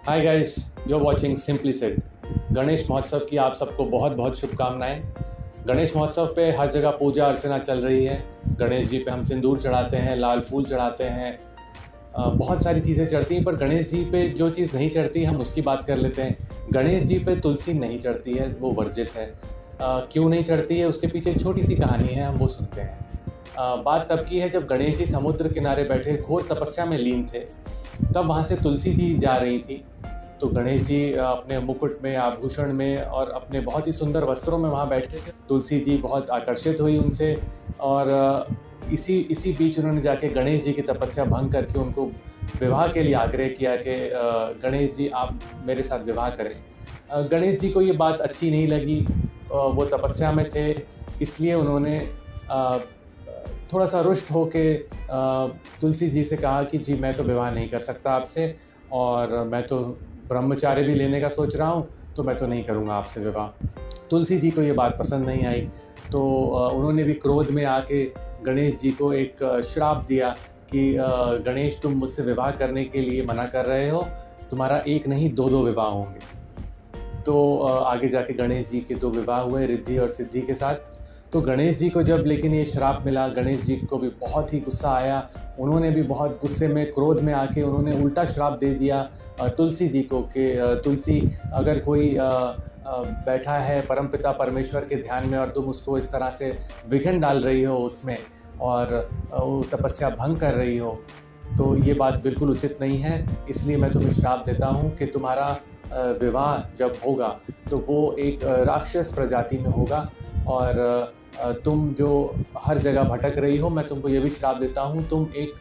Hi guys, you are watching Simply Said. Ganesh महोत्सव की आप सबको बहुत बहुत शुभकामनाएं। गणेश महोत्सव पे हर जगह पूजा अर्चना चल रही है। गणेश जी पे हम सिंदूर चढ़ाते हैं, लाल फूल चढ़ाते हैं, बहुत सारी चीज़ें चढ़ती हैं। पर गणेश जी पे जो चीज़ नहीं चढ़ती हम उसकी बात कर लेते हैं। गणेश जी पे तुलसी नहीं चढ़ती है, वो वर्जित है। क्यों नहीं चढ़ती है, उसके पीछे एक छोटी सी कहानी है, हम वो सुनते हैं। बात तब की है जब गणेश जी समुद्र किनारे बैठे घोर तपस्या में लीन थे। तब वहाँ से तुलसी जी जा रही थी। तो गणेश जी अपने मुकुट में, आभूषण में और अपने बहुत ही सुंदर वस्त्रों में वहाँ बैठे थे। तुलसी जी बहुत आकर्षित हुई उनसे और इसी बीच उन्होंने जाके गणेश जी की तपस्या भंग करके उनको विवाह के लिए आग्रह किया कि गणेश जी आप मेरे साथ विवाह करें। गणेश जी को ये बात अच्छी नहीं लगी। वो तपस्या में थे, इसलिए उन्होंने थोड़ा सा रुष्ट होके तुलसी जी से कहा कि जी मैं तो विवाह नहीं कर सकता आपसे, और मैं तो ब्रह्मचार्य भी लेने का सोच रहा हूँ, तो मैं तो नहीं करूँगा आपसे विवाह। तुलसी जी को ये बात पसंद नहीं आई, तो उन्होंने भी क्रोध में आके गणेश जी को एक श्राप दिया कि गणेश तुम मुझसे विवाह करने के लिए मना कर रहे हो, तुम्हारा एक नहीं दो विवाह होंगे। तो आगे जाके गणेश जी के 2 विवाह हुए रिद्धि और सिद्धि के साथ। तो गणेश जी को जब लेकिन ये श्राप मिला, गणेश जी को भी बहुत ही गुस्सा आया। उन्होंने भी बहुत गुस्से में, क्रोध में आके उन्होंने उल्टा श्राप दे दिया तुलसी जी को कि तुलसी, अगर कोई बैठा है परमपिता परमेश्वर के ध्यान में और तुम उसको इस तरह से विघ्न डाल रही हो उसमें और वो तपस्या भंग कर रही हो, तो ये बात बिल्कुल उचित नहीं है। इसलिए मैं तुम्हें श्राप देता हूँ कि तुम्हारा विवाह जब होगा तो वो एक राक्षस प्रजाति में होगा, और तुम जो हर जगह भटक रही हो, मैं तुमको ये भी श्राप देता हूँ, तुम एक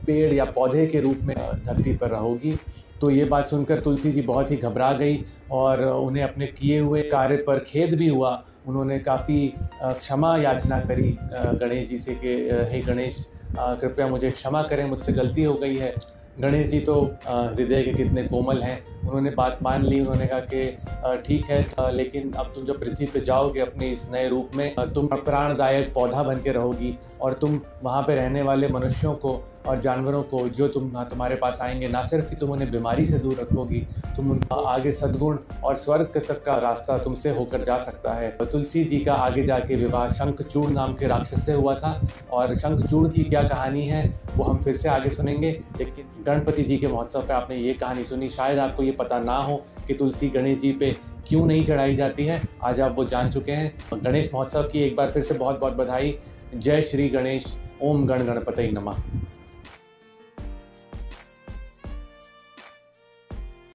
पेड़ या पौधे के रूप में धरती पर रहोगी। तो ये बात सुनकर तुलसी जी बहुत ही घबरा गई और उन्हें अपने किए हुए कार्य पर खेद भी हुआ। उन्होंने काफ़ी क्षमा याचना करी गणेश जी से कि हे गणेश, कृपया मुझे क्षमा करें, मुझसे गलती हो गई है। गणेश जी तो हृदय के कितने कोमल हैं, उन्होंने बात मान ली। उन्होंने कहा कि ठीक है, लेकिन अब तुम जब पृथ्वी पे जाओगे अपने इस नए रूप में, तुम प्राणदायक पौधा बन के रहोगी और तुम वहाँ पे रहने वाले मनुष्यों को और जानवरों को जो तुम्हारे पास आएंगे, ना सिर्फ कि तुम उन्हें बीमारी से दूर रखोगी, तुम उनका आगे सद्गुण और स्वर्ग तक का रास्ता तुमसे होकर जा सकता है। तुलसी जी का आगे जाके विवाह शंखचूड़ नाम के राक्षस से हुआ था, और शंखचूड़ की क्या कहानी है वो हम फिर से आगे सुनेंगे। लेकिन गणपति जी के महोत्सव पे आपने ये कहानी सुनी, शायद आपको ये पता ना हो कि तुलसी गणेश जी पे क्यों नहीं चढ़ाई जाती है। आज आप वो जान चुके हैं। गणेश महोत्सव की एक बार फिर से बहुत बहुत बधाई। जय श्री गणेश। ओम गण गणपतये नमः।